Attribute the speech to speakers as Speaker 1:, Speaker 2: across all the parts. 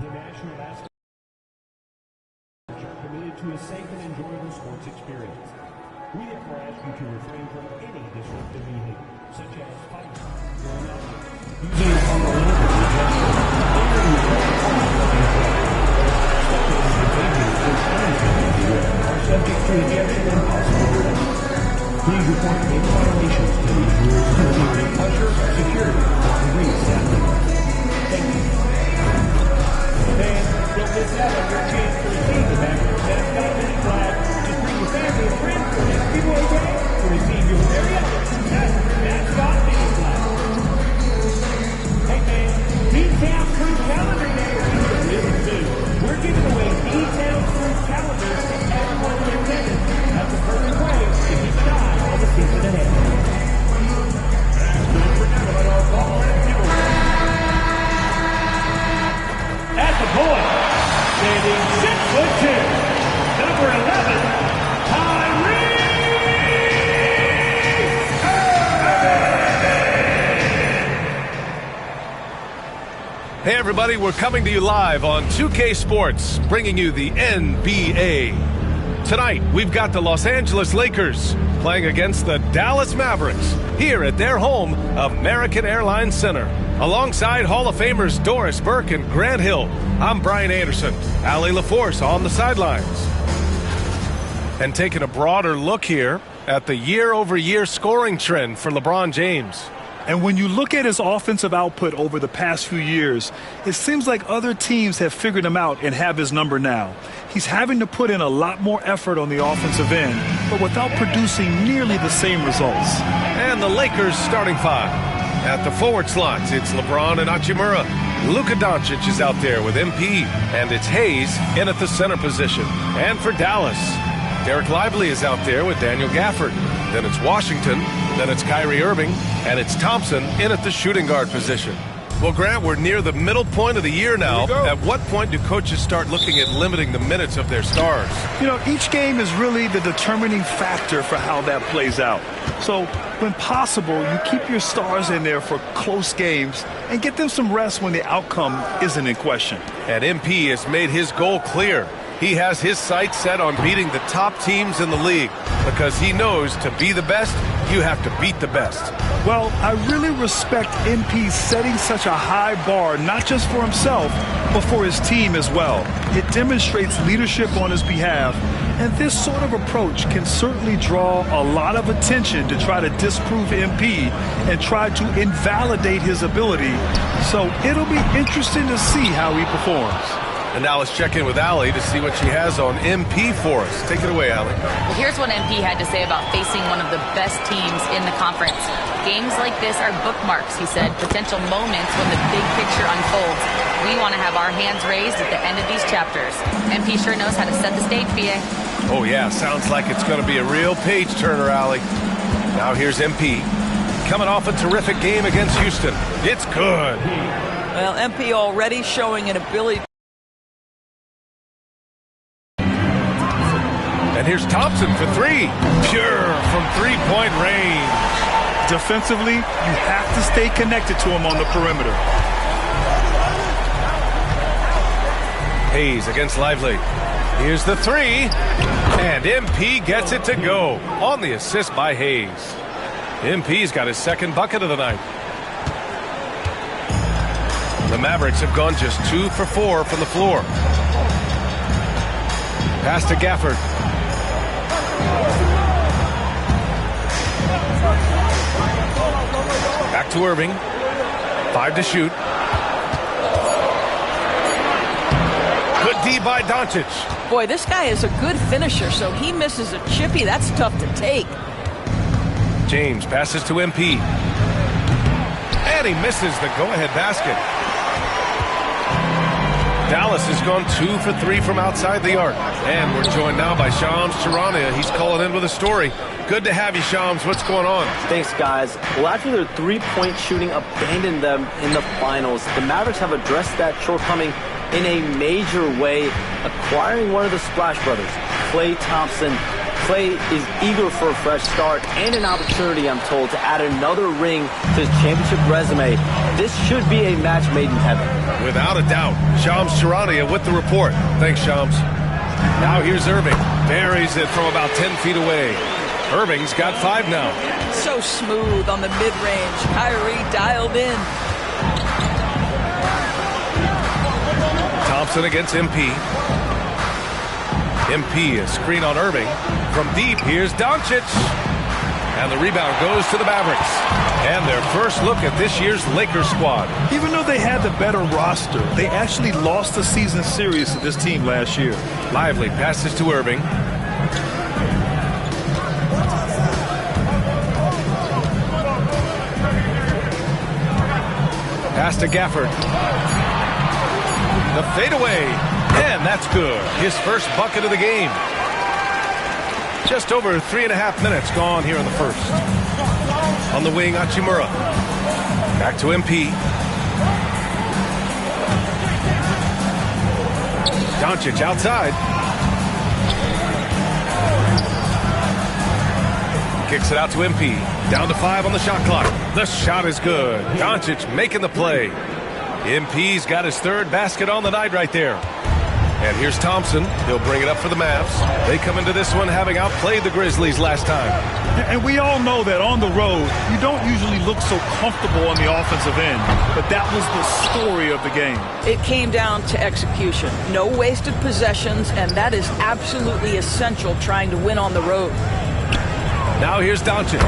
Speaker 1: The National Basketball are committed to a safe and enjoyable sports experience. We therefore ask you to refrain from any disruptive behavior, such as fighting, going out, using improper language, are subject to ejection and possible arrest. Please report any violations to these rules to the nearest usher, security, or police staff member. Thank you. Fans, don't miss out on your chance to receive the Mavericks mascot mini flag. Just bring your family and friends for this giveaway day to receive your very own mascot mini flag. Hey fans, D-Town Fruit Calendar Day is really soon. We're giving away D-Town Fruit calendars to everyone in attendance. That's a perfect way to keep an eye on the season ahead. And don't forget about our following giveaway. At the point, standing 6'2", number 11, Kyrie Irving.
Speaker 2: Hey everybody, we're coming to you live on 2K Sports, bringing you the NBA. Tonight, we've got the Los Angeles Lakers playing against the Dallas Mavericks here at their home, American Airlines Center. Alongside Hall of Famers Doris Burke and Grant Hill, I'm Brian Anderson, Allie LaForce on the sidelines. And taking a broader look here at the year-over-year scoring trend for LeBron James.
Speaker 3: And when you look at his offensive output over the past few years, it seems like other teams have figured him out and have his number now. He's having to put in a lot more effort on the offensive end, but without producing nearly the same results.
Speaker 2: And the Lakers starting five. At the forward slots, it's LeBron and Hachimura. Luka Doncic is out there with MP, and it's Hayes in at the center position. And for Dallas, Derek Lively is out there with Daniel Gafford. Then it's Washington, then it's Kyrie Irving, and it's Thompson in at the shooting guard position. Well, Grant, we're near the middle point of the year now. At what point do coaches start looking at limiting the minutes of their stars?
Speaker 3: You know, each game is really the determining factor for how that plays out. So, when possible, you keep your stars in there for close games and get them some rest when the outcome isn't in question.
Speaker 2: And MP has made his goal clear. He has his sights set on beating the top teams in the league because he knows to be the best, you have to beat the best.
Speaker 3: Well, I really respect MP setting such a high bar, not just for himself, but for his team as well. It demonstrates leadership on his behalf, and this sort of approach can certainly draw a lot of attention to try to disprove MP and try to invalidate his ability. So it'll be interesting to see how he performs.
Speaker 2: And now let's check in with Allie to see what she has on MP for us. Take it away, Allie.
Speaker 4: Well, here's what MP had to say about facing one of the best teams in the conference. Games like this are bookmarks, he said, potential moments when the big picture unfolds. We want to have our hands raised at the end of these chapters. MP sure knows how to set the stage, BA.
Speaker 2: Oh, yeah, sounds like it's going to be a real page-turner, Allie. Now here's MP. Coming off a terrific game against Houston. It's good.
Speaker 5: Well, MP already showing an ability.
Speaker 2: And here's Thompson for three. Pure from three-point range.
Speaker 3: Defensively, you have to stay connected to him on the perimeter.
Speaker 2: Hayes against Lively. Here's the three. And MP gets it to go on the assist by Hayes. MP's got his second bucket of the night. The Mavericks have gone just 2 for 4 from the floor. Pass to Gafford. Back to Irving. 5 to shoot. Good D by Doncic.
Speaker 5: Boy, this guy is a good finisher, so he misses a chippy. That's tough to take.
Speaker 2: James passes to MP. And he misses the go-ahead basket. Dallas has gone 2 for 3 from outside the arc. And we're joined now by Shams Charania. He's calling in with a story. Good to have you, Shams. What's going on?
Speaker 6: Thanks, guys. Well, after their three-point shooting abandoned them in the finals, the Mavericks have addressed that shortcoming in a major way, acquiring one of the Splash Brothers, Klay Thompson, Klay is eager for a fresh start and an opportunity, I'm told, to add another ring to his championship resume. This should be a match made in heaven.
Speaker 2: Without a doubt. Shams Charania with the report. Thanks, Shams. Now here's Irving. Buries it from about 10 feet away. Irving's got 5 now.
Speaker 5: So smooth on the mid-range. Kyrie dialed in.
Speaker 2: Thompson against MP. MP, a screen on Irving. From deep, here's Doncic. And the rebound goes to the Mavericks. And their first look at this year's Lakers squad.
Speaker 3: Even though they had the better roster, they actually lost the season series to this team last year.
Speaker 2: Lively passes to Irving. Pass to Gafford. The fadeaway. And that's good. His first bucket of the game. Just over 3.5 minutes gone here in the first. On the wing, Hachimura. Back to MP. Doncic outside. Kicks it out to MP. Down to 5 on the shot clock. The shot is good. Doncic making the play. MP's got his 3rd basket on the night right there. And here's Thompson. He'll bring it up for the Mavs. They come into this one having outplayed the Grizzlies last time.
Speaker 3: And we all know that on the road, you don't usually look so comfortable on the offensive end. But that was the story of the game.
Speaker 5: It came down to execution. No wasted possessions, and that is absolutely essential trying to win on the road.
Speaker 2: Now here's Doncic.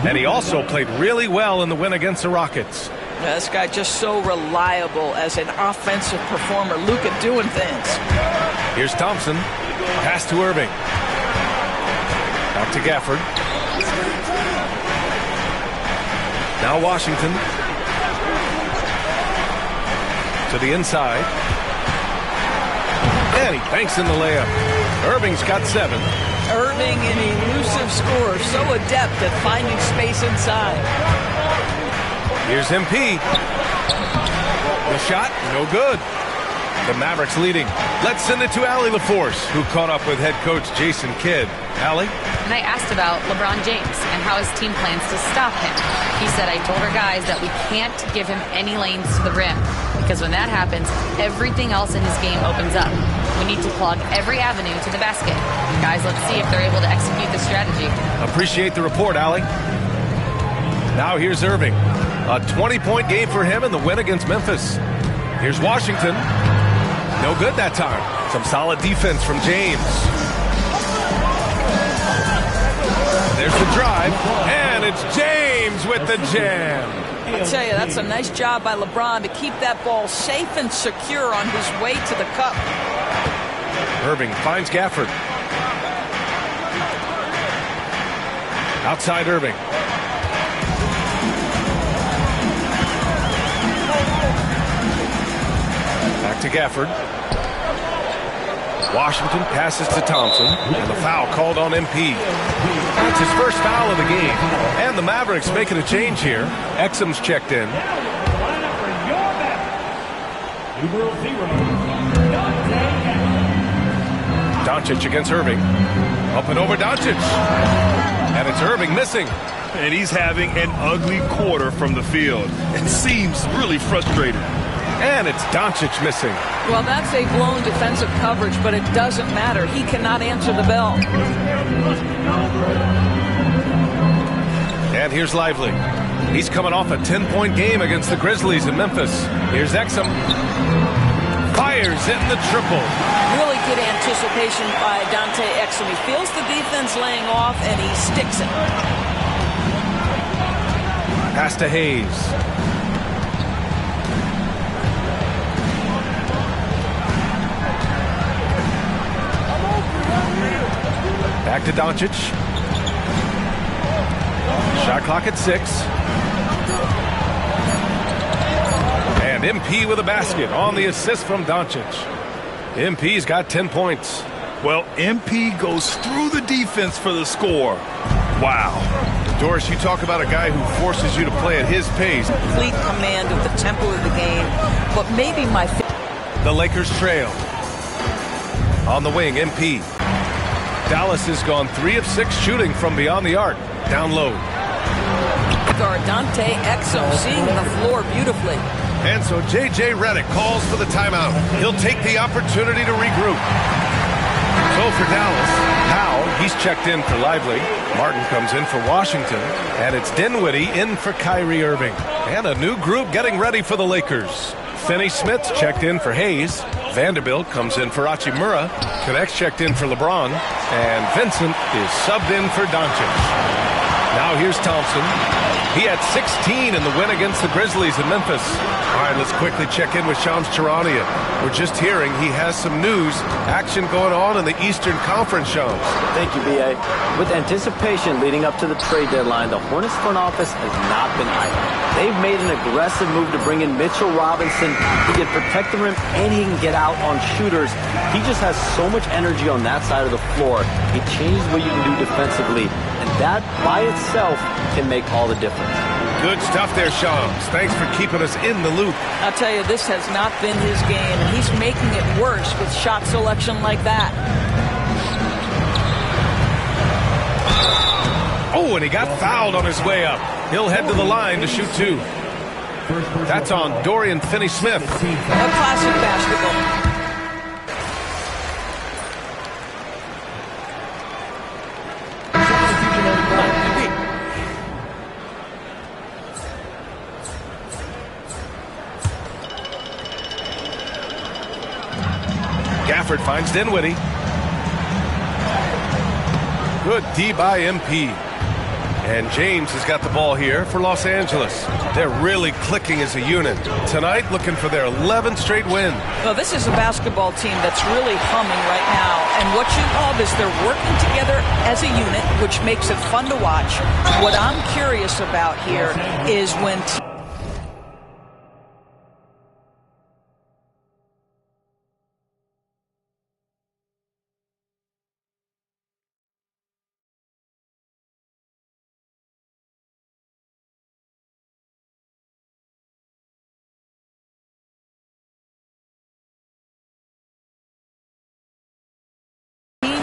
Speaker 2: And he also played really well in the win against the Rockets.
Speaker 5: This guy just so reliable as an offensive performer. Luka doing things.
Speaker 2: Here's Thompson. Pass to Irving. Back to Gafford. Now Washington. To the inside. And he banks in the layup. Irving's got 7.
Speaker 5: Irving, an elusive scorer, so adept at finding space inside.
Speaker 2: Here's MP. The shot, no good. The Mavericks leading. Let's send it to Allie LaForce, who caught up with head coach Jason Kidd. Allie?
Speaker 4: And I asked about LeBron James and how his team plans to stop him. He said, I told our guys that we can't give him any lanes to the rim, because when that happens, everything else in his game opens up. We need to plug every avenue to the basket. Guys, let's see if they're able to execute this strategy.
Speaker 2: Appreciate the report, Allie. Now here's Irving. A 20-point game for him in the win against Memphis. Here's Washington. No good that time. Some solid defense from James. There's the drive, and it's James with the jam.
Speaker 5: I'll tell you, that's a nice job by LeBron to keep that ball safe and secure on his way to the cup.
Speaker 2: Irving finds Gafford. Outside Irving. Back to Gafford. Washington passes to Thompson, and the foul called on MP. That's his first foul of the game. And the Mavericks making a change here. Exum's checked in. Doncic against Irving. Up and over Doncic. And it's Irving missing.
Speaker 3: And he's having an ugly quarter from the field. It seems really frustrated.
Speaker 2: And it's Doncic missing.
Speaker 5: Well, that's a blown defensive coverage, but it doesn't matter. He cannot answer the bell.
Speaker 2: And here's Lively. He's coming off a 10-point game against the Grizzlies in Memphis. Here's Exum. Fires in the triple.
Speaker 5: Really good anticipation by Dante Exum. He feels the defense laying off, and he sticks it.
Speaker 2: Pass to Hayes. Back to Doncic. Shot clock at 6. And MP with a basket on the assist from Doncic. MP's got 10 points.
Speaker 3: Well, MP goes through the defense for the score. Wow.
Speaker 2: Doris, you talk about a guy who forces you to play at his pace.
Speaker 5: Complete command of the tempo of the game. But maybe my...
Speaker 2: The Lakers trail. On the wing, MP. Dallas has gone 3 of 6 shooting from beyond the arc. Down low.
Speaker 5: Guard Dante Exum seeing the floor beautifully.
Speaker 2: And so J.J. Redick calls for the timeout. He'll take the opportunity to regroup. So for Dallas, Powell, he's checked in for Lively. Martin comes in for Washington. And it's Dinwiddie in for Kyrie Irving. And a new group getting ready for the Lakers. Finney-Smith's checked in for Hayes. Vanderbilt comes in for Hachimura. Connect's checked in for LeBron. And Vincent is subbed in for Doncic. Now here's Thompson. He had 16 in the win against the Grizzlies in Memphis. All right, let's quickly check in with Shams Charania. We're just hearing he has some news, action going on in the Eastern Conference, Shams.
Speaker 6: Thank you, B.A. With anticipation leading up to the trade deadline, the Hornets front office has not been idle. They've made an aggressive move to bring in Mitchell Robinson. He can protect the rim and he can get out on shooters. He just has so much energy on that side of the floor. He changes what you can do defensively, and that by itself can make all the difference.
Speaker 2: Good stuff there, Shams. Thanks for keeping us in the loop.
Speaker 5: I'll tell you, this has not been his game, and he's making it worse with shot selection like that.
Speaker 2: Oh, and he got fouled on his way up. He'll head to the line to shoot 2. That's on Dorian Finney-Smith.
Speaker 5: A classic basketball.
Speaker 2: Gafford finds Dinwiddie. Good D by MP. And James has got the ball here for Los Angeles. They're really clicking as a unit. Tonight, looking for their 11th straight win.
Speaker 5: Well, this is a basketball team that's really humming right now. And what you love is they're working together as a unit, which makes it fun to watch. What I'm curious about here is when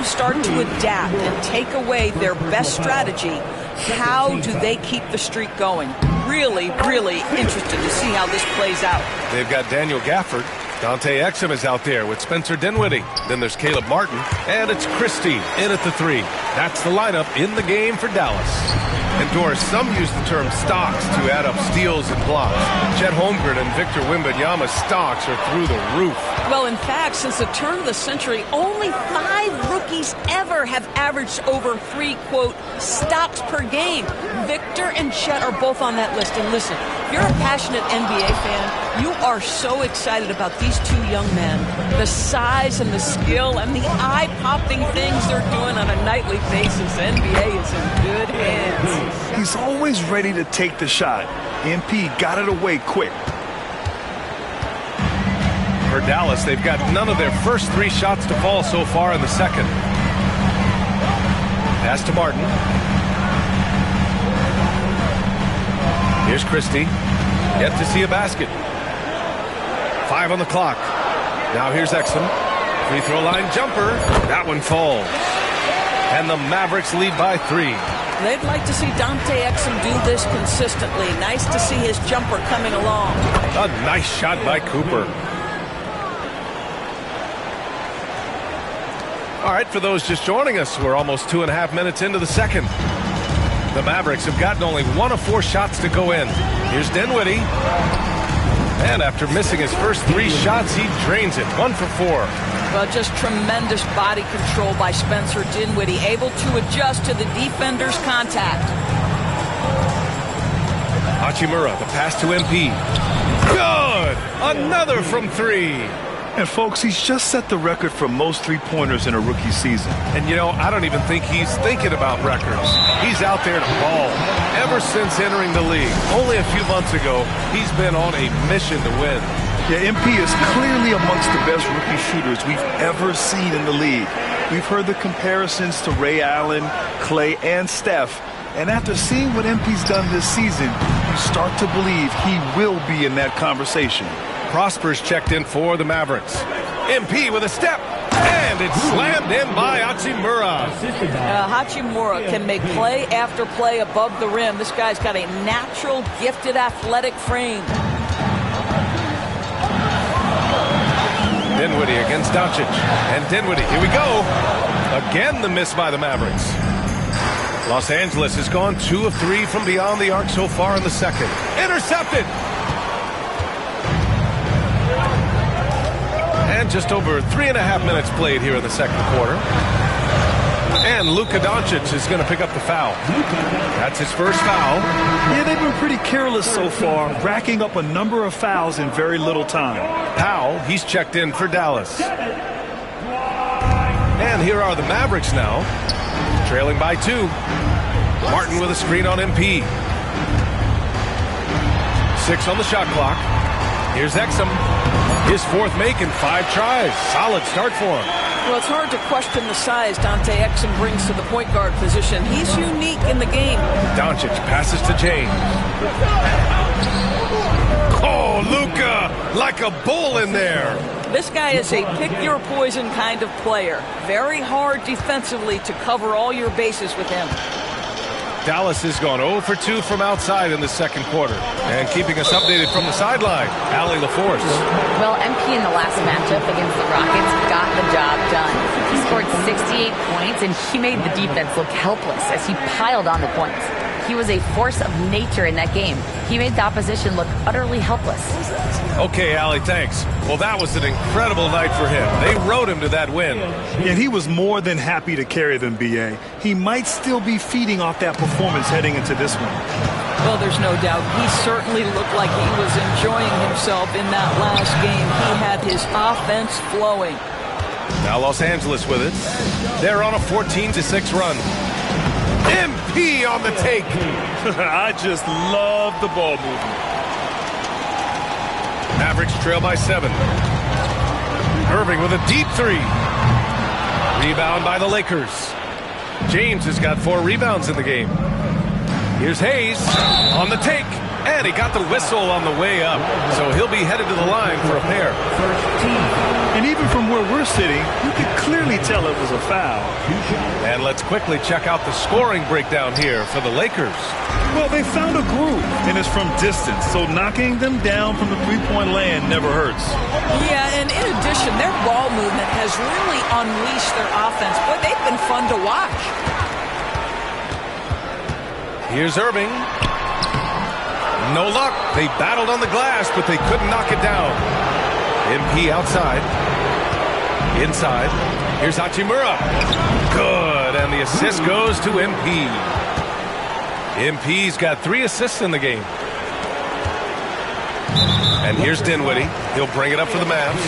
Speaker 5: start to adapt and take away their best strategy, how do they keep the streak going? Really, really interested to see how this plays out.
Speaker 2: They've got Daniel Gafford. Dante Exum is out there with Spencer Dinwiddie. Then there's Caleb Martin. And it's Christie in at the 3. That's the lineup in the game for Dallas. And Doris, some use the term stocks to add up steals and blocks. Chet Holmgren and Victor Wembanyama's stocks are through the roof.
Speaker 5: Well, in fact, since the turn of the century, only 5 rookies ever have averaged over 3, quote, stocks per game. Victor and Chet are both on that list. And listen, if you're a passionate NBA fan, you are so excited about these 2 young men. The size and the skill and the eye-popping things they're doing on a nightly basis. NBA is in good hands.
Speaker 3: He's always ready to take the shot. MP got it away quick.
Speaker 2: For Dallas, they've got none of their first 3 shots to fall so far in the second. Pass to Martin. Here's Christie. Yet to see a basket. 5 on the clock. Now here's Exum. Free throw line jumper. That one falls. And the Mavericks lead by 3.
Speaker 5: They'd like to see Dante Exum do this consistently. Nice to see his jumper coming along.
Speaker 2: A nice shot by Cooper. All right, for those just joining us, we're almost 2.5 minutes into the second. The Mavericks have gotten only 1 of 4 shots to go in. Here's Dinwiddie. And after missing his first 3 shots, he drains it. 1 for 4.
Speaker 5: Well, just tremendous body control by Spencer Dinwiddie, able to adjust to the defender's contact.
Speaker 2: Hachimura, the pass to MP. Good! Another from 3.
Speaker 3: And folks, he's just set the record for most 3-pointers in a rookie season.
Speaker 2: And you know, I don't even think he's thinking about records. He's out there to ball. Ever since entering the league, only a few months ago, he's been on a mission to win.
Speaker 3: Yeah, MP is clearly amongst the best rookie shooters we've ever seen in the league. We've heard the comparisons to Ray Allen, Clay, and Steph. And after seeing what MP's done this season, you start to believe he will be in that conversation.
Speaker 2: Prosper's checked in for the Mavericks. MP with a step. And And it's slammed in by Hachimura.
Speaker 5: Hachimura can make play after play above the rim. This guy's got a natural, gifted, athletic frame.
Speaker 2: Dinwiddie against Doncic. And Dinwiddie, here we go. Again, the miss by the Mavericks. Los Angeles has gone 2 of 3 from beyond the arc so far in the second. Intercepted! And just over 3.5 minutes played here in the second quarter. And Luka Doncic is going to pick up the foul. That's his first foul.
Speaker 3: Yeah, they've been pretty careless so far, racking up a number of fouls in very little time.
Speaker 2: Powell, he's checked in for Dallas. And here are the Mavericks now, trailing by 2. Martin with a screen on MP. 6 on the shot clock. Here's Exum. His fourth make in 5 tries. Solid start for him.
Speaker 5: Well, it's hard to question the size Dante Exum brings to the point guard position. He's unique in the game.
Speaker 2: Doncic passes to James. Oh, Luka, like a bull in there.
Speaker 5: This guy is a pick-your-poison kind of player. Very hard defensively to cover all your bases with him.
Speaker 2: Dallas has gone 0 for 2 from outside in the second quarter. And keeping us updated from the sideline, Allie LaForce.
Speaker 4: Well, MP in the last matchup against the Rockets got the job done. He scored 68 points, and he made the defense look helpless as he piled on the points. He was a force of nature in that game. He made the opposition look utterly helpless.
Speaker 2: Okay, Allie, thanks. Well, that was an incredible night for him. They rode him to that win.
Speaker 3: And he was more than happy to carry them, B.A. He might still be feeding off that performance heading into this one.
Speaker 5: Well, there's no doubt. He certainly looked like he was enjoying himself in that last game. He had his offense flowing.
Speaker 2: Now Los Angeles with it. They're on a 14-6 run. MP on the take.
Speaker 3: I just love the ball movement.
Speaker 2: Mavericks trail by 7. Irving with a deep 3. Rebound by the Lakers. James has got 4 rebounds in the game. Here's Hayes on the take. And he got the whistle on the way up. So he'll be headed to the line for a pair.
Speaker 3: And even from where we're sitting, you can clearly tell it was a foul.
Speaker 2: And let's quickly check out the scoring breakdown here for the Lakers.
Speaker 3: Well, they found a groove, and it's from distance, so knocking them down from the three-point land never hurts.
Speaker 5: Yeah, and in addition, their ball movement has really unleashed their offense. Boy, they've been fun to watch.
Speaker 2: Here's Irving. No luck. They battled on the glass, but they couldn't knock it down. MP outside. Inside. Here's Hachimura. Good, and the assist goes to MP. MP's got 3 assists in the game. And here's Dinwiddie. He'll bring it up for the Mavs.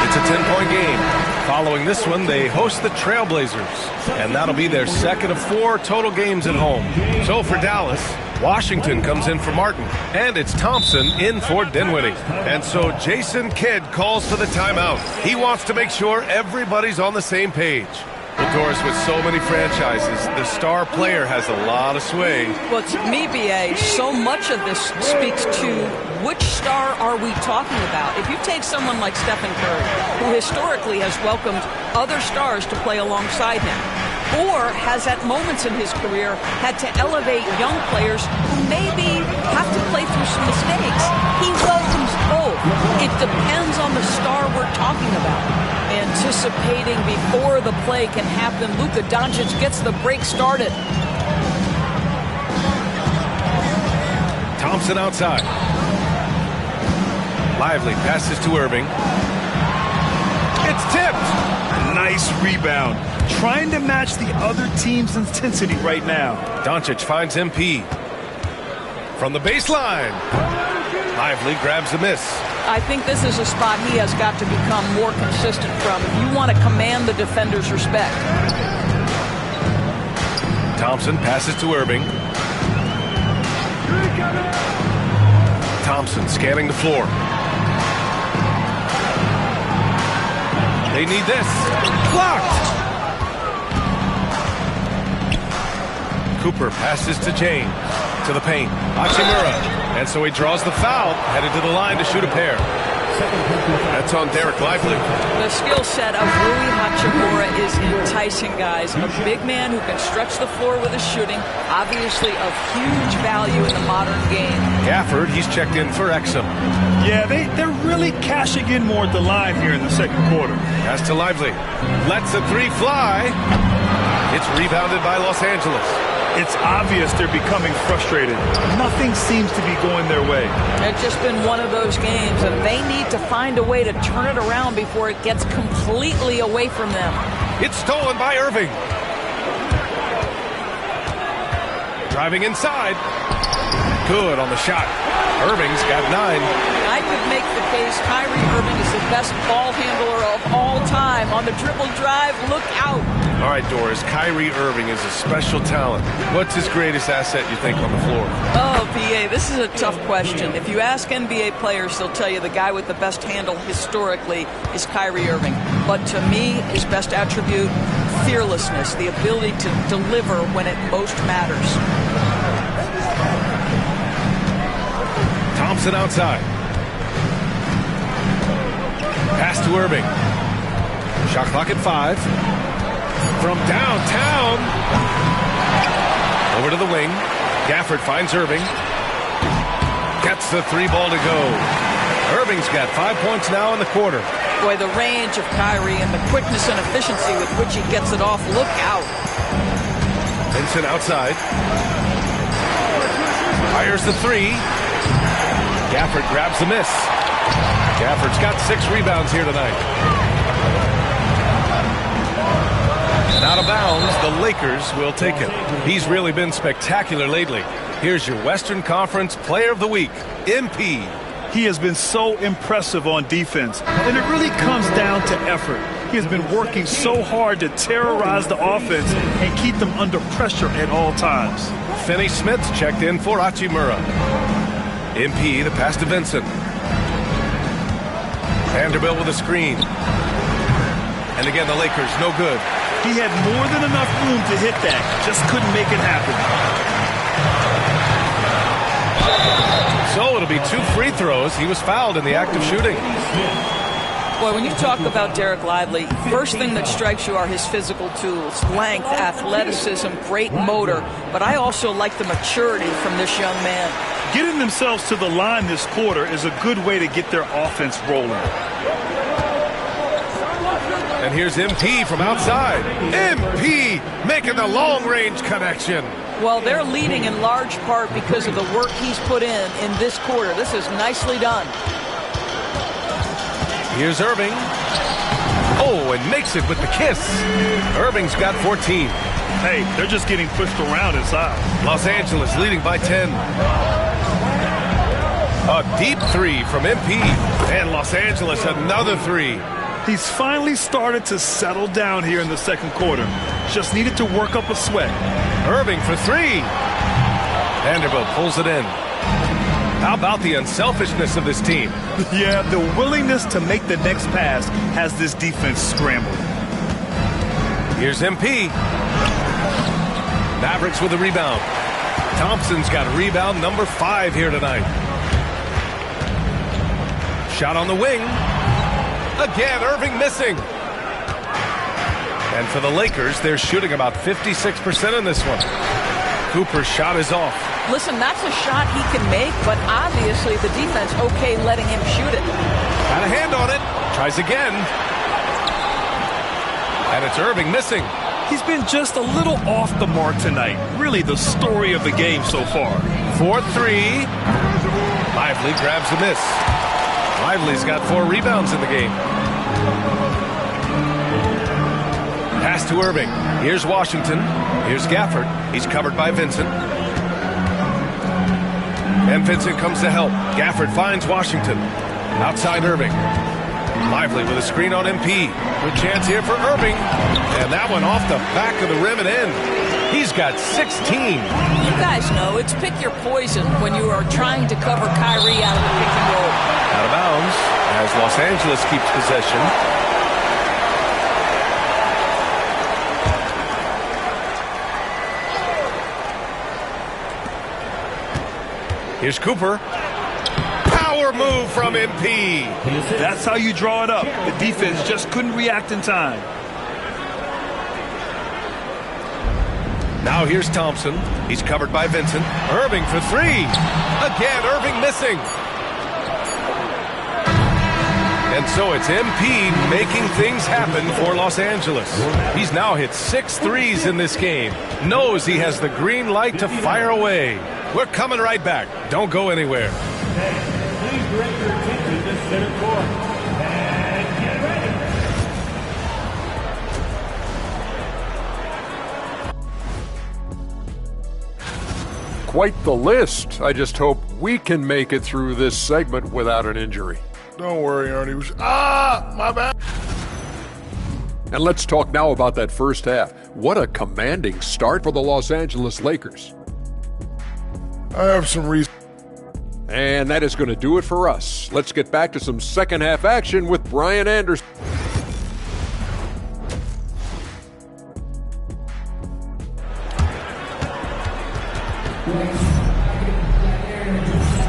Speaker 2: It's a 10-point game. Following this one, they host the Trailblazers. And that'll be their second of 4 total games at home. So for Dallas, Washington comes in for Martin. And it's Thompson in for Dinwiddie. And so Jason Kidd calls for the timeout. He wants to make sure everybody's on the same page. Well, Doris, with so many franchises, the star player has a lot of sway.
Speaker 5: Well, to me, B.A., so much of this speaks to which star are we talking about? If you take someone like Stephen Curry, who historically has welcomed other stars to play alongside him, or has at moments in his career had to elevate young players who maybe have to play through some mistakes, he welcomes both. It depends on the star we're talking about. Anticipating before the play can happen, Luka Doncic gets the break started.
Speaker 2: Thompson outside. Lively passes to Irving. It's tipped.
Speaker 3: Nice rebound. Trying to match the other team's intensity right now.
Speaker 2: Doncic finds MP. From the baseline. Lively grabs the miss.
Speaker 5: I think this is a spot he has got to become more consistent from if you want to command the defender's respect.
Speaker 2: Thompson passes to Irving. Thompson scanning the floor. They need this. Blocked! Cooper passes to James. To the paint. Hachimura. And so he draws the foul, headed to the line to shoot a pair. That's on Derek Lively.
Speaker 5: The skill set of Rui Hachimura is enticing, guys. A big man who can stretch the floor with his shooting, obviously of huge value in the modern game.
Speaker 2: Gafford, he's checked in for Exum.
Speaker 3: Yeah, they're really cashing in more at the line here in the second quarter.
Speaker 2: Pass to Lively. Lets the three fly. It's rebounded by Los Angeles.
Speaker 3: It's obvious they're becoming frustrated. Nothing seems to be going their way.
Speaker 5: It's just been one of those games, and they need to find a way to turn it around before it gets completely away from them.
Speaker 2: It's stolen by Irving. Driving inside. Good on the shot. Irving's got 9.
Speaker 5: I could make the case Kyrie Irving is the best ball handler of all time. On the dribble drive, look out.
Speaker 2: All right, Doris, Kyrie Irving is a special talent. What's his greatest asset, you think, on the floor?
Speaker 5: Oh, PA, this is a tough question. If you ask NBA players, they'll tell you the guy with the best handle historically is Kyrie Irving. But to me, his best attribute, fearlessness, the ability to deliver when it most matters.
Speaker 2: Thompson outside. Pass to Irving. Shot clock at 5. From downtown. Over to the wing. Gafford finds Irving. Gets the 3 ball to go. Irving's got 5 points now in the quarter.
Speaker 5: Boy, the range of Kyrie and the quickness and efficiency with which he gets it off. Look out.
Speaker 2: Vincent outside. Fires the 3. Gafford grabs the miss. Gafford's got 6 rebounds here tonight. And out of bounds, the Lakers will take it. He's really been spectacular lately. Here's your Western Conference Player of the Week, MP.
Speaker 3: He has been so impressive on defense, and it really comes down to effort. He has been working so hard to terrorize the offense and keep them under pressure at all times.
Speaker 2: Finney Smith's checked in for Hachimura. MP, the pass to Vincent. Vanderbilt with a screen. And again, the Lakers, no good.
Speaker 3: He had more than enough room to hit that, just couldn't make it happen.
Speaker 2: So it'll be 2 free throws. He was fouled in the act of shooting.
Speaker 5: Boy, when you talk about Derek Lively, first thing that strikes you are his physical tools, length, athleticism, great motor. But I also like the maturity from this young man.
Speaker 3: Getting themselves to the line this quarter is a good way to get their offense rolling.
Speaker 2: And here's MP from outside. MP making the long-range connection.
Speaker 5: Well, they're leading in large part because of the work he's put in this quarter. This is nicely done.
Speaker 2: Here's Irving. Oh, and makes it with the kiss. Irving's got 14.
Speaker 3: Hey, they're just getting pushed around inside.
Speaker 2: Los Angeles leading by 10. A deep 3 from MP. And Los Angeles another 3.
Speaker 3: He's finally started to settle down here in the second quarter. Just needed to work up a sweat.
Speaker 2: Irving for 3. Vanderbilt pulls it in. How about the unselfishness of this team?
Speaker 3: Yeah, the willingness to make the next pass has this defense scrambled.
Speaker 2: Here's MP. Mavericks with a rebound. Thompson's got rebound number 5 here tonight. Shot on the wing. Again, Irving missing. And for the Lakers, they're shooting about 56% in this one. Cooper's shot is off.
Speaker 5: Listen, that's a shot he can make, but obviously the defense okay letting him shoot it.
Speaker 2: Got a hand on it. Tries again. And it's Irving missing.
Speaker 3: He's been just a little off the mark tonight. Really the story of the game so far.
Speaker 2: 4-3. Lively grabs the miss. Lively's got 4 rebounds in the game. Pass to Irving. Here's Washington. Here's Gafford. He's covered by Vincent. And Vincent comes to help. Gafford finds Washington. Outside Irving. Lively with a screen on MP. Good chance here for Irving. And that one off the back of the rim and in. He's got 16.
Speaker 5: You guys know it's pick your poison when you are trying to cover Kyrie out of the pick and roll.
Speaker 2: Out of bounds as Los Angeles keeps possession. Here's Cooper. Power Power move from MP.
Speaker 3: That's how you draw it up. The defense just couldn't react in time.
Speaker 2: Now here's Thompson. He's covered by Vincent. Irving for three. Again, Irving missing. And so it's MP making things happen for Los Angeles. He's now hit 6 threes in this game. Knows he has the green light to fire away. We're coming right back. Don't go anywhere.
Speaker 1: Please direct your attention to center court. And get ready.
Speaker 7: Quite the list. I just hope we can make it through this segment without an injury.
Speaker 8: Don't worry, Ernie. My bad.
Speaker 7: And let's talk now about that first half. What a commanding start for the Los Angeles Lakers.
Speaker 8: I have some reason.
Speaker 7: And that is going to do it for us. Let's get back to some second half action with Brian Anderson.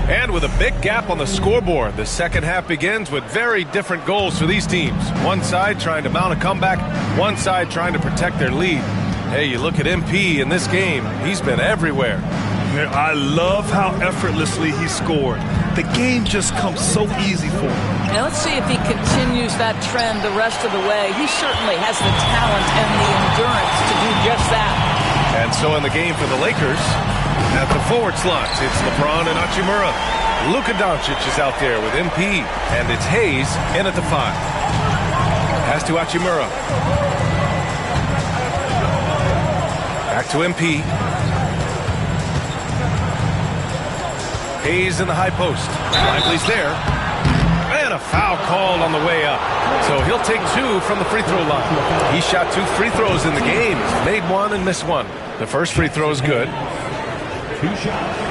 Speaker 2: And with a big gap on the scoreboard, the second half begins with very different goals for these teams. One side trying to mount a comeback, one side trying to protect their lead. Hey, you look at MP in this game, he's been everywhere.
Speaker 3: I love how effortlessly he scored. The game just comes so easy for him.
Speaker 5: Now let's see if he continues that trend the rest of the way. He certainly has the talent and the endurance to do just that.
Speaker 2: And so in the game for the Lakers, at the forward slots, it's LeBron and Hachimura. Luka Doncic is out there with MP, and it's Hayes in at the 5. Pass to Hachimura. Back to MP. Hayes in the high post. Lively's there. And a foul called on the way up. So he'll take 2 from the free throw line. He shot 2 free throws in the game. Made 1 and missed 1. The first free throw is good.
Speaker 1: 2 shots.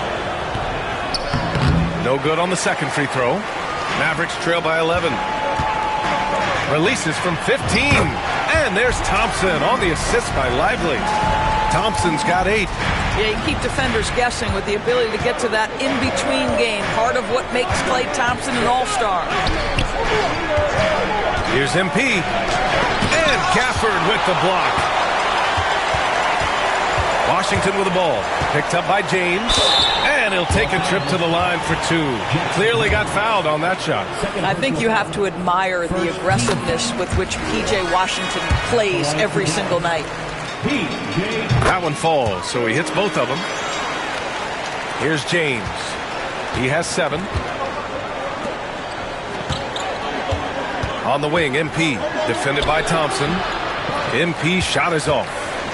Speaker 2: No good on the second free throw. Mavericks trail by 11. Releases from 15. And there's Thompson on the assist by Lively. Thompson's got 8.
Speaker 5: Yeah, you keep defenders guessing with the ability to get to that in-between game. Part of what makes Klay Thompson an all-star.
Speaker 2: Here's MP. And Gafford with the block. Washington with the ball. Picked up by James. And he'll take a trip to the line for 2. Clearly got fouled on that shot.
Speaker 5: I think you have to admire the aggressiveness with which P.J. Washington plays every single night.
Speaker 2: That one falls, so he hits both of them. Here's James. He has 7. On the wing, MP. Defended by Thompson. MP shot is off.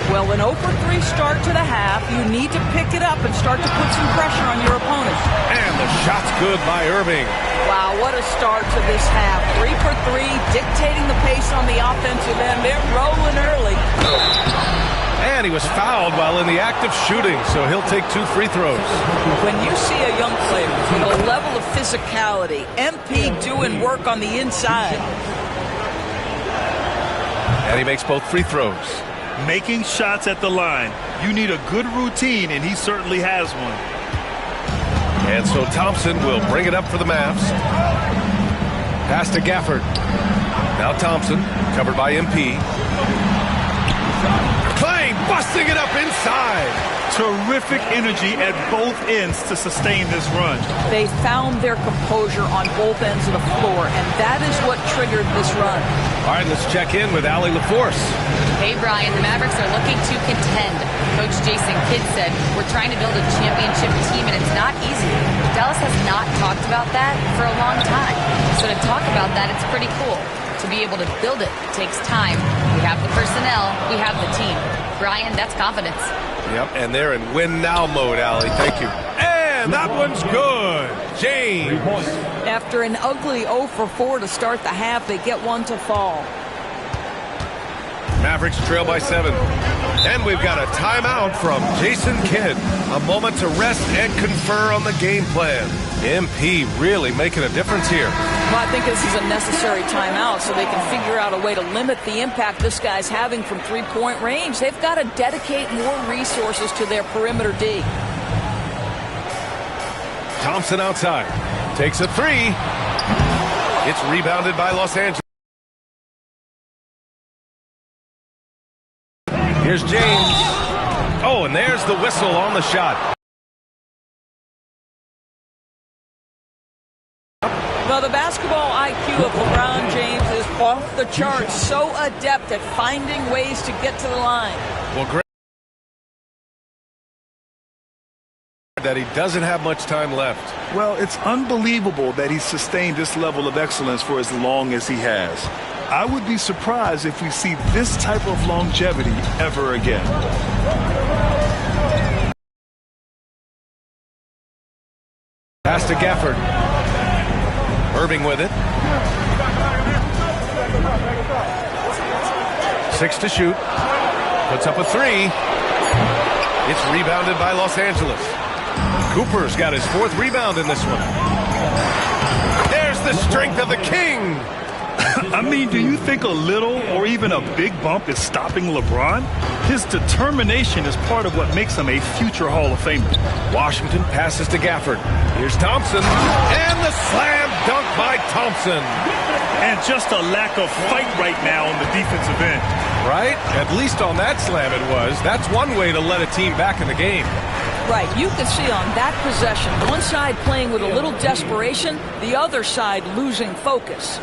Speaker 5: Well, an 0 for 3 start to the half. You need to pick it up and start to put some pressure on your opponent.
Speaker 2: And the shot's good by Irving.
Speaker 5: Wow, what a start to this half. 3 for 3, dictating the pace on the offensive end. They're rolling early.
Speaker 2: And he was fouled while in the act of shooting, so he'll take 2 free throws.
Speaker 5: When you see a young player with a level of physicality, MP doing work on the inside.
Speaker 2: And he makes both free throws.
Speaker 3: Making shots at the line. You need a good routine, and he certainly has one.
Speaker 2: And so Thompson will bring it up for the Mavs. Pass to Gafford. Now Thompson, covered by MP. Clay busting it up inside.
Speaker 3: Terrific energy at both ends to sustain this run.
Speaker 5: They found their composure on both ends of the floor, and that is what triggered this run.
Speaker 2: All right, let's check in with Allie LaForce.
Speaker 4: Hey, Brian, the Mavericks are looking to contend. Coach Jason Kidd said, we're trying to build a championship team, and it's not easy. Dallas has not talked about that for a long time. So to talk about that, it's pretty cool. To be able to build it takes time. We have the personnel, we have the team. Brian, that's confidence.
Speaker 2: Yep, and they're in win-now mode, Allie. Thank you. And that one's good. James.
Speaker 5: After an ugly 0 for 4 to start the half, they get one to fall.
Speaker 2: Mavericks trail by 7. And we've got a timeout from Jason Kidd. A moment to rest and confer on the game plan. MP really making a difference here.
Speaker 5: Well, I think this is a necessary timeout so they can figure out a way to limit the impact this guy's having from three-point range. They've got to dedicate more resources to their perimeter D.
Speaker 2: Thompson outside. Takes a three. It's rebounded by Los Angeles. Here's James. Oh, and there's the whistle on the shot.
Speaker 5: Well, the basketball IQ of LeBron James is off the charts. So adept at finding ways to get to the line.
Speaker 2: Well, great that he doesn't have much time left.
Speaker 3: Well, it's unbelievable that he's sustained this level of excellence for as long as he has. I would be surprised if we see this type of longevity ever again.
Speaker 2: Pass to Gafford. Irving with it. 6 to shoot. Puts up a three. It's rebounded by Los Angeles. Cooper's got his 4th rebound in this one. There's the strength of the king.
Speaker 3: I mean, do you think a little or even a big bump is stopping LeBron? His determination is part of what makes him a future Hall of Famer.
Speaker 2: Washington passes to Gafford. Here's Thompson. And the slam dunk by Thompson.
Speaker 3: And just a lack of fight right now on the defensive end.
Speaker 2: Right? At least on that slam it was. That's one way to let a team back in the game.
Speaker 5: Right, you can see on that possession, one side playing with a little desperation, the other side losing focus.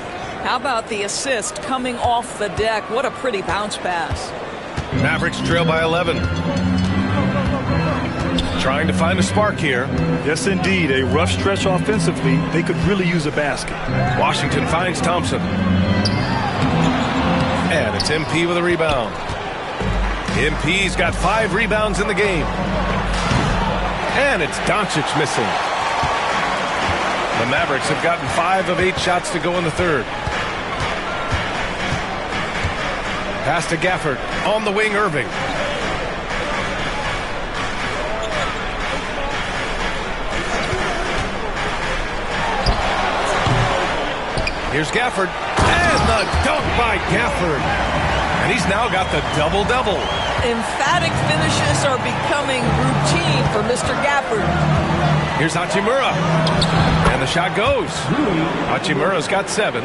Speaker 5: How about the assist coming off the deck? What a pretty bounce pass.
Speaker 2: Mavericks trail by 11. Trying to find a spark here.
Speaker 3: Yes, indeed. A rough stretch offensively. They could really use a basket.
Speaker 2: Washington finds Thompson. And it's MP with a rebound. MP's got 5 rebounds in the game. And it's Doncic missing. The Mavericks have gotten 5 of 8 shots to go in the third. Pass to Gafford. On the wing, Irving. Here's Gafford. And the dunk by Gafford. And he's now got the double-double.
Speaker 5: Emphatic finishes are becoming routine for Mr. Gafford.
Speaker 2: Here's Hachimura. And the shot goes. Hachimura's got 7.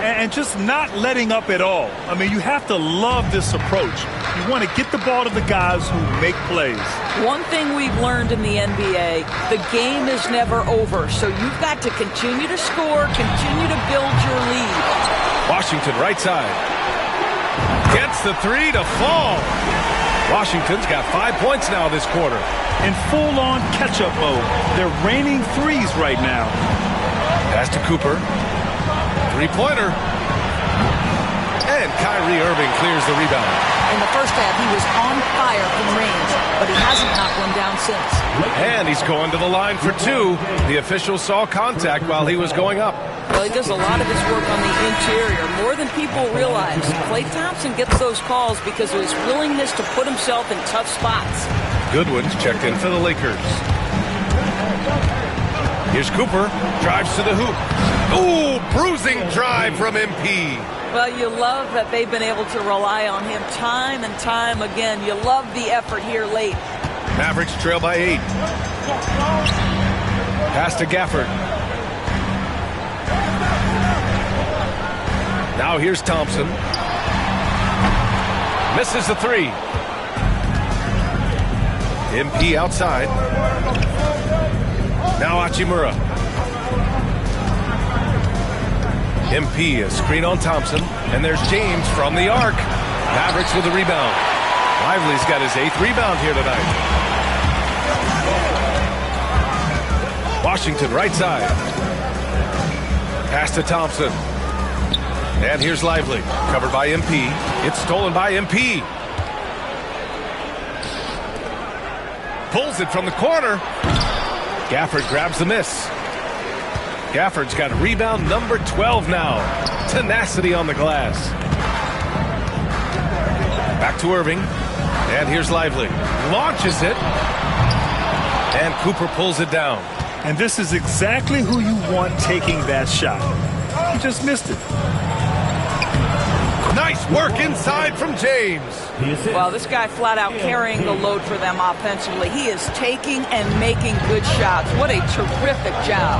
Speaker 3: And just not letting up at all. I mean, you have to love this approach. You want to get the ball to the guys who make plays.
Speaker 5: One thing we've learned in the NBA, the game is never over. So you've got to continue to score, continue to build your lead.
Speaker 2: Washington right side. Gets the 3 to fall. Washington's got 5 points now this quarter.
Speaker 3: In full-on catch-up mode. They're raining threes right now.
Speaker 2: Pass to Cooper. 3-pointer. And Kyrie Irving clears the rebound.
Speaker 5: In the first half, he was on fire from range, but he hasn't knocked one down since.
Speaker 2: And he's going to the line for 2. The official saw contact while he was going up.
Speaker 5: Well, he does a lot of his work on the interior, more than people realize. Klay Thompson gets those calls because of his willingness to put himself in tough spots.
Speaker 2: Goodwin's checked in for the Lakers. Here's Cooper. Drives to the hoop. Ooh, bruising drive from MP.
Speaker 5: Well, you love that they've been able to rely on him time and time again. You love the effort here late.
Speaker 2: Mavericks trail by 8. Pass to Gafford. Now here's Thompson. Misses the 3. MP outside. Now Hachimura. MP, a screen on Thompson. And there's James from the arc. Mavericks with the rebound. Lively's got his 8th rebound here tonight. Washington right side. Pass to Thompson. And here's Lively. Covered by MP. It's stolen by MP. Pulls it from the corner. Gafford grabs the miss. Gafford's got rebound number 12 now. Tenacity on the glass. Back to Irving. And here's Lively. Launches it. And Cooper pulls it down.
Speaker 3: And this is exactly who you want taking that shot. He just missed it.
Speaker 2: Nice work inside from James.
Speaker 5: Well, this guy flat out carrying the load for them offensively. He is taking and making good shots. What a terrific job.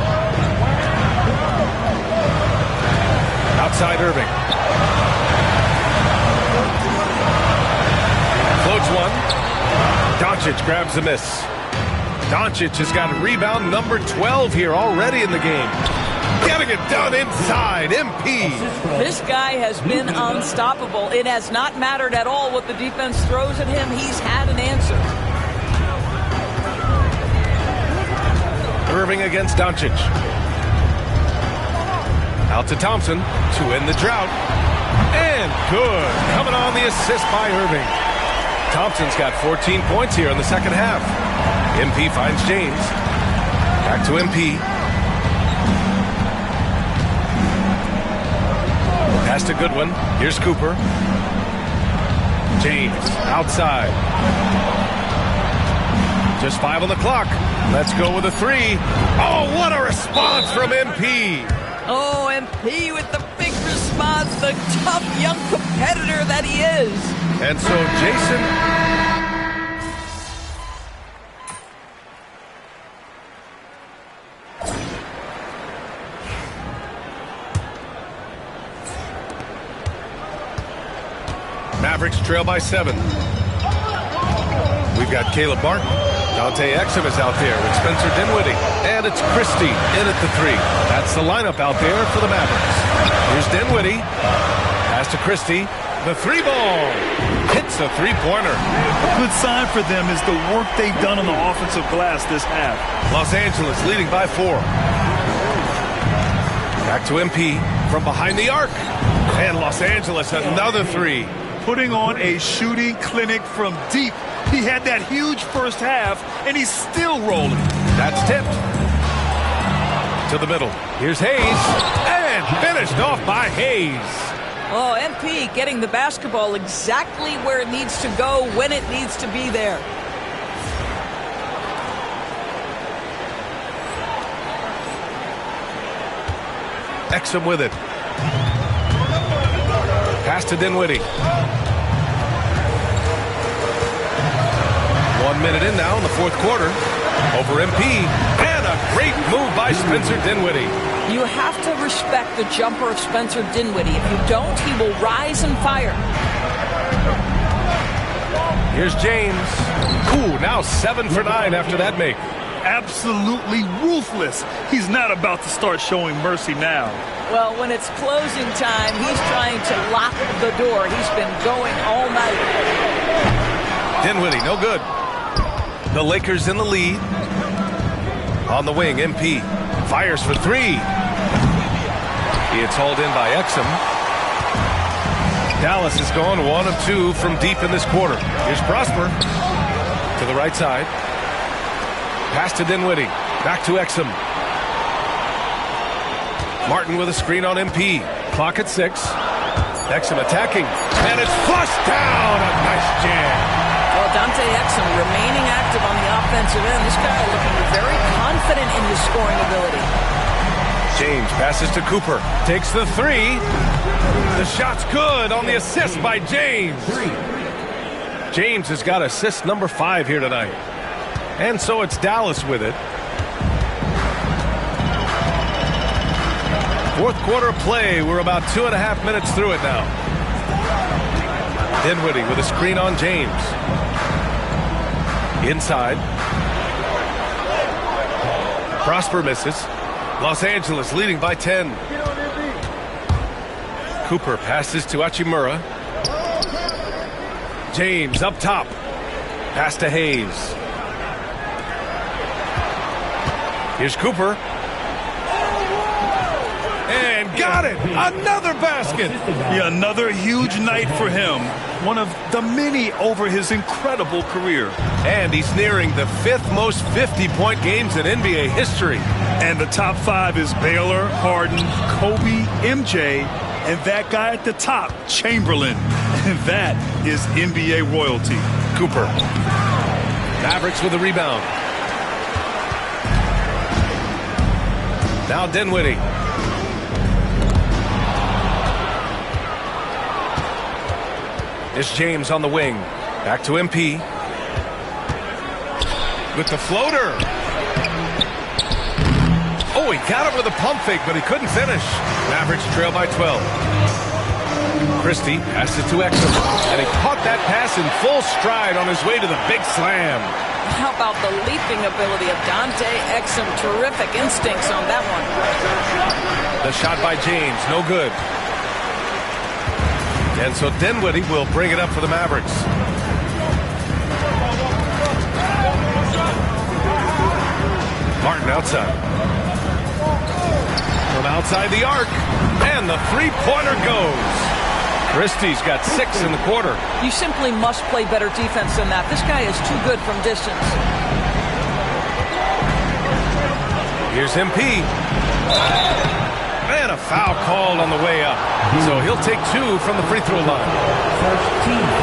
Speaker 2: Outside Irving. Floats one. Doncic grabs the miss. Doncic has got rebound number 12 here already in the game. Getting it done inside. MP.
Speaker 5: This guy has been unstoppable. It has not mattered at all what the defense throws at him. He's had an answer.
Speaker 2: Irving against Doncic. Out to Thompson to end the drought. And good. Coming on the assist by Irving. Thompson's got 14 points here in the second half. MP finds James. Back to MP. Pass to Goodwin. Here's Cooper. James outside. Just 5 on the clock. Let's go with a 3. Oh, what a response from MP.
Speaker 5: Oh, MP with the big response, the tough young competitor that he is.
Speaker 2: And so Jason... Mavericks trail by 7. We've got Caleb Martin. Dante Exum is out there with Spencer Dinwiddie. And it's Christie in at the 3. That's the lineup out there for the Mavericks. Here's Dinwiddie. Pass to Christie. The 3-ball. Hits a 3-pointer.
Speaker 3: A good sign for them is the work they've done on the offensive glass this half.
Speaker 2: Los Angeles leading by 4. Back to MP from behind the arc. And Los Angeles another 3.
Speaker 3: Putting on a shooting clinic from deep. He had that huge first half, and he's still rolling.
Speaker 2: That's tipped. To the middle. Here's Hayes. And finished off by Hayes.
Speaker 5: Oh, MP getting the basketball exactly where it needs to go, when it needs to be there.
Speaker 2: Exum with it. Pass to Dinwiddie. 1 minute in now in the fourth quarter. Over MP. And a great move by Spencer Dinwiddie.
Speaker 5: You have to respect the jumper of Spencer Dinwiddie. If you don't, he will rise and fire.
Speaker 2: Here's James. Ooh, now 7 for 9 after that make.
Speaker 3: Absolutely ruthless. He's not about to start showing mercy now.
Speaker 5: Well, when it's closing time, he's trying to lock the door. He's been going all night.
Speaker 2: Dinwiddie, no good. The Lakers in the lead. On the wing, MP fires for 3. It's hauled in by Exum. Dallas is going 1 of 2 from deep in this quarter. Here's Prosper to the right side. Pass to Dinwiddie. Back to Exum. Martin with a screen on MP. Clock at 6. Exum attacking. And it's flushed down. A nice jam.
Speaker 5: Well, Dante Exum remaining active on the offensive end. This guy looking very confident in his scoring ability.
Speaker 2: James passes to Cooper. Takes the 3. The shot's good on the assist by James. James has got assist number 5 here tonight. And so it's Dallas with it. Fourth quarter play. We're about 2.5 minutes through it now. Dinwiddie with a screen on James. Inside. Prosper misses. Los Angeles leading by 10. Cooper passes to Hachimura. James up top. Pass to Hayes. Here's Cooper. And got it! Another basket!
Speaker 3: Yeah, another huge night for him. One of the many over his incredible career.
Speaker 2: And he's nearing the 5th most 50-point games in NBA history.
Speaker 3: And the top 5 is Baylor, Harden, Kobe, MJ, and that guy at the top, Chamberlain. And that is NBA royalty.
Speaker 2: Cooper. Mavericks with a rebound. Now Dinwiddie. It's James on the wing. Back to MP. With the floater. Oh, he got him with a pump fake, but he couldn't finish. Mavericks trail by 12. Christie passed it to Exum, and he caught that pass in full stride on his way to the big slam.
Speaker 5: How about the leaping ability of Dante Exum? Terrific instincts on that one.
Speaker 2: The shot by James, no good. And so Dinwiddie will bring it up for the Mavericks. Martin outside. From outside the arc, and the three-pointer goes. Christie's got 6 in the quarter.
Speaker 5: You simply must play better defense than that. This guy is too good from distance.
Speaker 2: Here's MP. And a foul called on the way up. So he'll take 2 from the free throw line.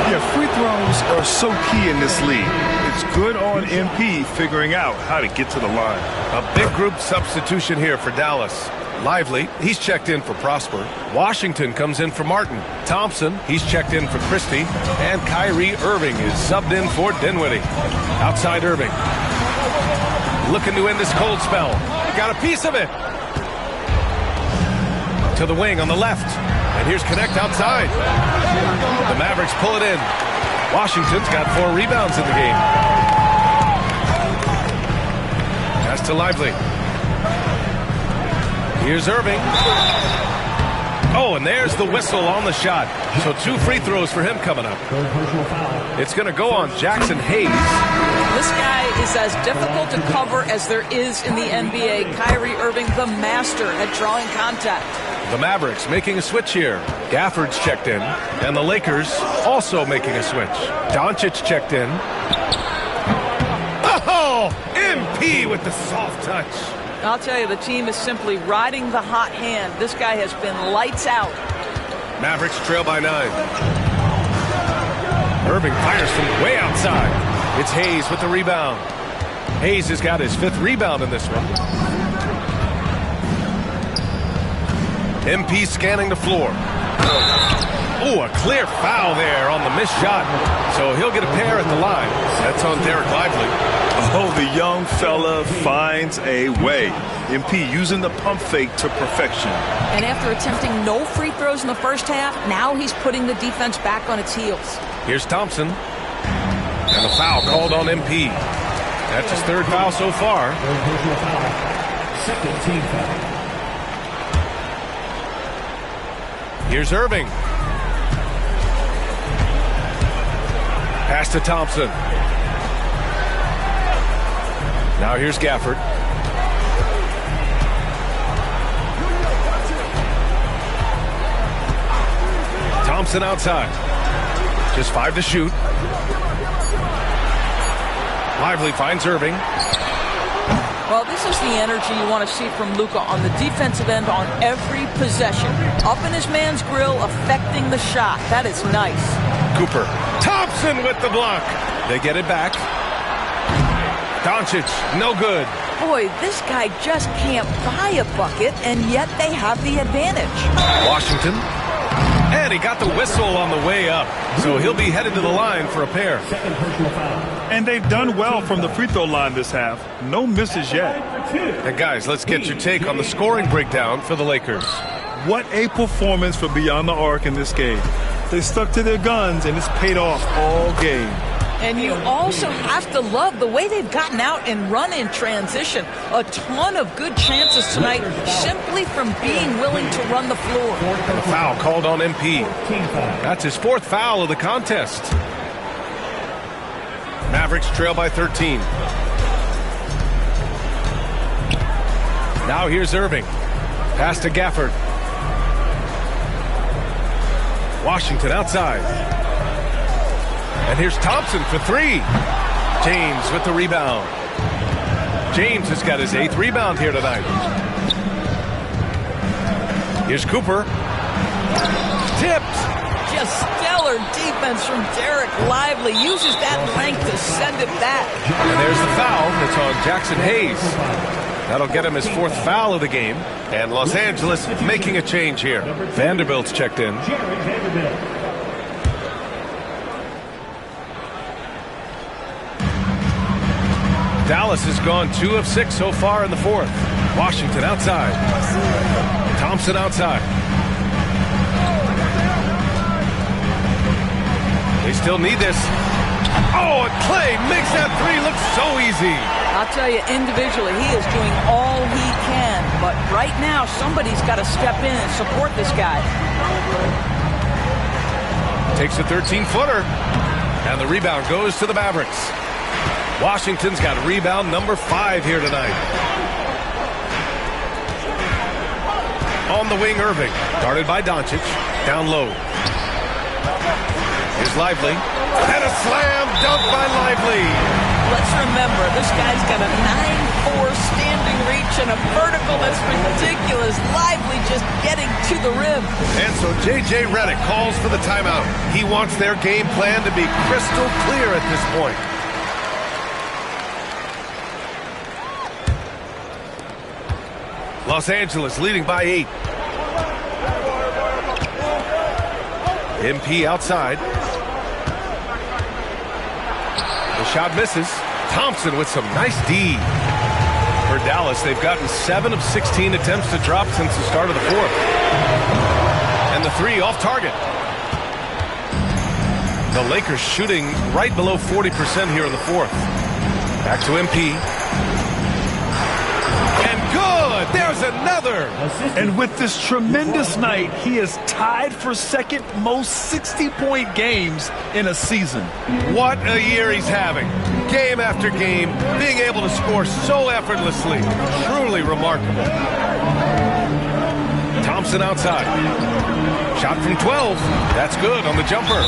Speaker 3: Yeah, free throws are so key in this league. It's good on MP figuring out how to get to the line.
Speaker 2: A big group substitution here for Dallas. Lively, he's checked in for Prosper. Washington comes in for Martin. Thompson, he's checked in for Christie. And Kyrie Irving is subbed in for Dinwiddie. Outside Irving. Looking to end this cold spell. Got a piece of it. To the wing on the left. And here's Connect outside. The Mavericks pull it in. Washington's got 4 rebounds in the game. Pass to Lively. Here's Irving. Oh, and there's the whistle on the shot. So 2 free throws for him coming up. It's going to go on Jackson Hayes.
Speaker 5: This guy is as difficult to cover as there is in the NBA. Kyrie Irving, the master at drawing contact.
Speaker 2: The Mavericks making a switch here. Gafford's checked in. And the Lakers also making a switch. Doncic checked in. Oh, MP with the soft touch.
Speaker 5: I'll tell you, the team is simply riding the hot hand. This guy has been lights out.
Speaker 2: Mavericks trail by 9. Irving fires from way outside. It's Hayes with the rebound. Hayes has got his 5th rebound in this one. MP scanning the floor. Oh, a clear foul there on the missed shot. So he'll get a pair at the line. That's on Derek Lively.
Speaker 3: Oh, the young fella finds a way. MP using the pump fake to perfection.
Speaker 5: And after attempting no free throws in the first half, now he's putting the defense back on its heels.
Speaker 2: Here's Thompson. And a foul called on MP. That's his 3rd foul so far.
Speaker 1: Second team foul.
Speaker 2: Here's Irving. Pass to Thompson. Now here's Gafford. Thompson outside. Just 5 to shoot. Lively finds Irving.
Speaker 5: Well, this is the energy you want to see from Luka on the defensive end on every possession. Up in his man's grill, affecting the shot. That is nice.
Speaker 2: Cooper. Thompson with the block. They get it back. Doncic, no good.
Speaker 5: Boy, this guy just can't buy a bucket, and yet they have the advantage.
Speaker 2: Washington. And he got the whistle on the way up. So he'll be headed to the line for a pair.
Speaker 1: Second personal foul.
Speaker 3: And they've done well from the free throw line this half. No misses yet.
Speaker 2: And guys, let's get your take on the scoring breakdown for the Lakers.
Speaker 3: What a performance for Beyond the Arc in this game. They stuck to their guns, and it's paid off all game.
Speaker 5: And you also have to love the way they've gotten out and run in transition. A ton of good chances tonight simply from being willing to run the floor.
Speaker 2: And a foul called on MP. That's his 4th foul of the contest. Mavericks trail by 13. Now here's Irving. Pass to Gafford. Washington outside. And here's Thompson for 3. James with the rebound. James has got his 8th rebound here tonight. Here's Cooper. Tipped.
Speaker 5: Just stellar defense from Derek Lively. Uses that length to send it back.
Speaker 2: And there's the foul. It's on Jackson Hayes. That'll get him his 4th foul of the game. And Los Angeles making a change here. Vanderbilt's checked in. Dallas has gone 2 of 6 so far in the 4th. Washington outside. Thompson outside. They still need this. Oh, and Clay makes that three look so easy.
Speaker 5: I'll tell you, individually, he is doing all he can. But right now, somebody's got to step in and support this guy.
Speaker 2: Takes a 13-footer. And the rebound goes to the Mavericks. Washington's got rebound number 5 here tonight. On the wing, Irving. Guarded by Doncic. Down low. Here's Lively. And a slam dunk by Lively.
Speaker 5: Let's remember, this guy's got a 9'4" standing reach and a vertical that's ridiculous. Lively just getting to the rim.
Speaker 2: And so J.J. Redick calls for the timeout. He wants their game plan to be crystal clear at this point. Los Angeles leading by 8. MP outside. The shot misses. Thompson with some nice D. For Dallas, they've gotten 7 of 16 attempts to drop since the start of the fourth. And the three off target. The Lakers shooting right below 40% here in the fourth. Back to MP. There's another.
Speaker 3: And with this tremendous night, he is tied for second most 60-point games in a season.
Speaker 2: What a year he's having. Game after game, being able to score so effortlessly. Truly remarkable. Thompson outside. Shot from 12. That's good on the jumper.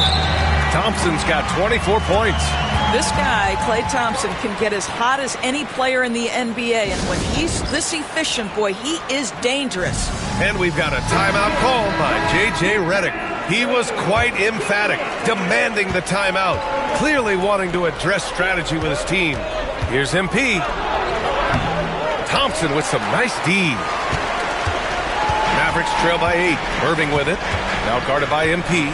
Speaker 2: Thompson's got 24 points.
Speaker 5: This guy, Klay Thompson, can get as hot as any player in the NBA. And when he's this efficient, boy, he is dangerous.
Speaker 2: And we've got a timeout called by J.J. Redick. He was quite emphatic, demanding the timeout, clearly wanting to address strategy with his team. Here's MP. Thompson with some nice D. Mavericks trail by 8. Irving with it. Now guarded by MP.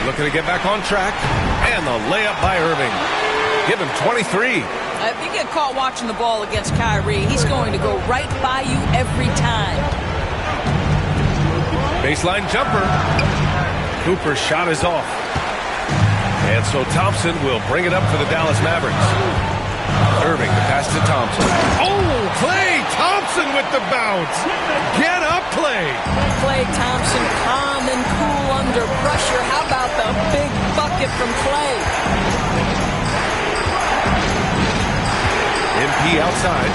Speaker 2: Looking to get back on track. And the layup by Irving. Give him 23.
Speaker 5: If you get caught watching the ball against Kyrie, he's going to go right by you every time.
Speaker 2: Baseline jumper. Cooper's shot is off. And so Thompson will bring it up for the Dallas Mavericks. Irving, the pass to Thompson. Oh, Klay Thompson with the bounce. Get up, Klay.
Speaker 5: Klay Thompson, calm and cool under pressure. How about the big bucket from Klay?
Speaker 2: MP outside.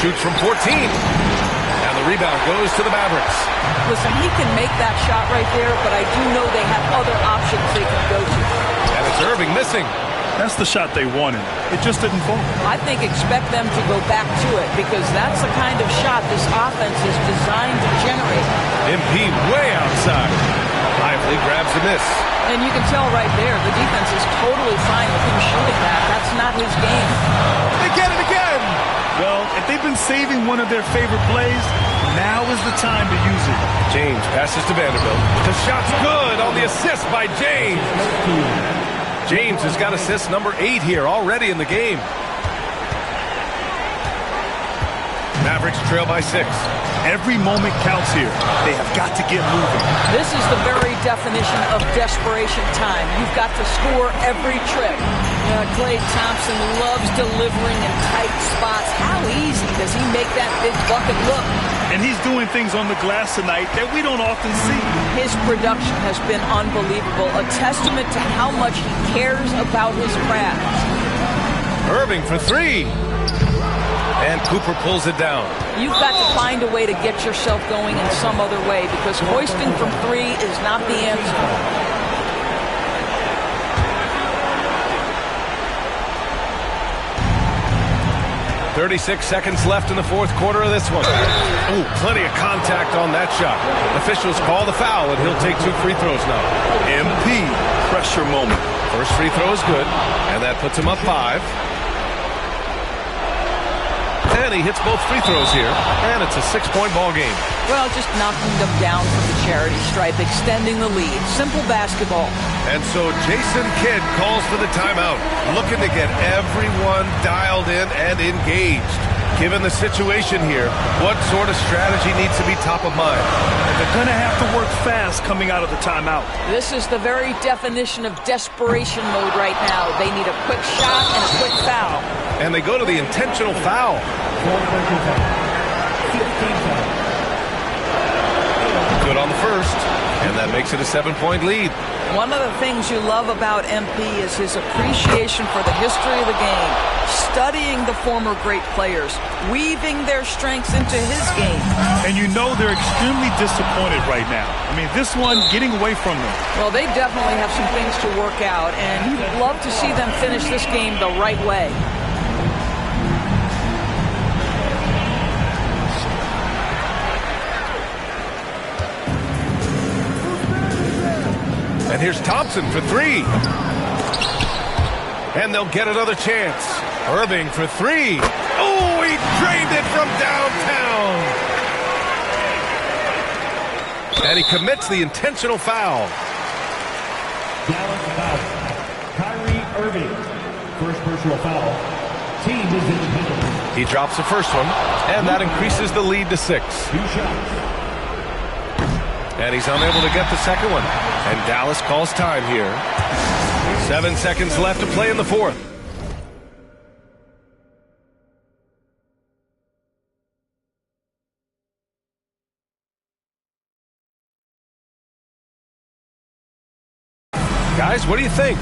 Speaker 2: Shoots from 14. And the rebound goes to the Mavericks.
Speaker 5: Listen, he can make that shot right there, but I do know they have other options they can go to.
Speaker 2: And it's Irving missing.
Speaker 3: That's the shot they wanted. It just didn't fall.
Speaker 5: I think expect them to go back to it because that's the kind of shot this offense is designed to generate.
Speaker 2: MP way outside. Lively grabs the miss.
Speaker 5: And you can tell right there, the defense is totally fine with him shooting that. That's not his game.
Speaker 2: They get it again.
Speaker 3: Well, if they've been saving one of their favorite plays, now is the time to use it.
Speaker 2: James passes to Vanderbilt. The shot's good on the assist by James. James has got assist number 8 here already in the game. Mavericks trail by 6.
Speaker 3: Every moment counts here. They have got to get moving.
Speaker 5: This is the very definition of desperation time. You've got to score every trip. Klay Thompson loves delivering in tight spots. How easy does he make that big bucket look?
Speaker 3: And he's doing things on the glass tonight that we don't often see.
Speaker 5: His production has been unbelievable, a testament to how much he cares about his craft.
Speaker 2: Irving for 3. And Cooper pulls it down.
Speaker 5: You've got to find a way to get yourself going in some other way because hoisting from 3 is not the answer.
Speaker 2: 36 seconds left in the fourth quarter of this one. Ooh, plenty of contact on that shot. Officials call the foul, and he'll take 2 free throws now.
Speaker 3: MP, pressure moment.
Speaker 2: First free throw is good, and that puts him up 5. And And he hits both free throws here. And it's a 6-point ball game.
Speaker 5: Well, just knocking them down from the charity stripe, extending the lead. Simple basketball.
Speaker 2: And so Jason Kidd calls for the timeout, looking to get everyone dialed in and engaged. Given the situation here, what sort of strategy needs to be top of mind?
Speaker 3: They're going to have to work fast coming out of the timeout.
Speaker 5: This is the very definition of desperation mode right now. They need a quick shot and a quick foul.
Speaker 2: And they go to the intentional foul. Good on the first, and that makes it a 7-point lead.
Speaker 5: One of the things you love about MP is his appreciation for the history of the game, studying the former great players, weaving their strengths into his game.
Speaker 3: And you know they're extremely disappointed right now. I mean, this one getting away from them.
Speaker 5: Well, they definitely have some things to work out, and you'd love to see them finish this game the right way.
Speaker 2: And here's Thompson for 3. And they'll get another chance. Irving for 3. Oh, he drained it from downtown. And he commits the intentional foul.
Speaker 1: Dallas foul. Kyrie Irving. First personal foul. Team is in the penalty.
Speaker 2: He drops the first one, and that increases the lead to 6.
Speaker 1: 2 shots.
Speaker 2: And he's unable to get the second one. And Dallas calls time here. 7 seconds left to play in the fourth. Guys, what do you think?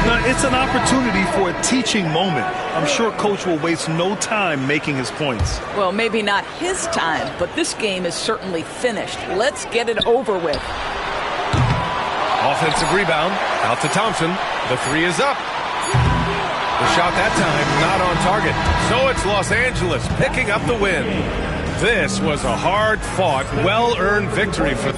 Speaker 3: Now, it's an opportunity for a teaching moment. I'm sure Coach will waste no time making his points.
Speaker 5: Well, maybe not his time, but this game is certainly finished. Let's get it over with.
Speaker 2: Offensive rebound, out to Thompson. The 3 is up. The shot that time not on target. So it's Los Angeles picking up the win. This was a hard-fought, well-earned victory for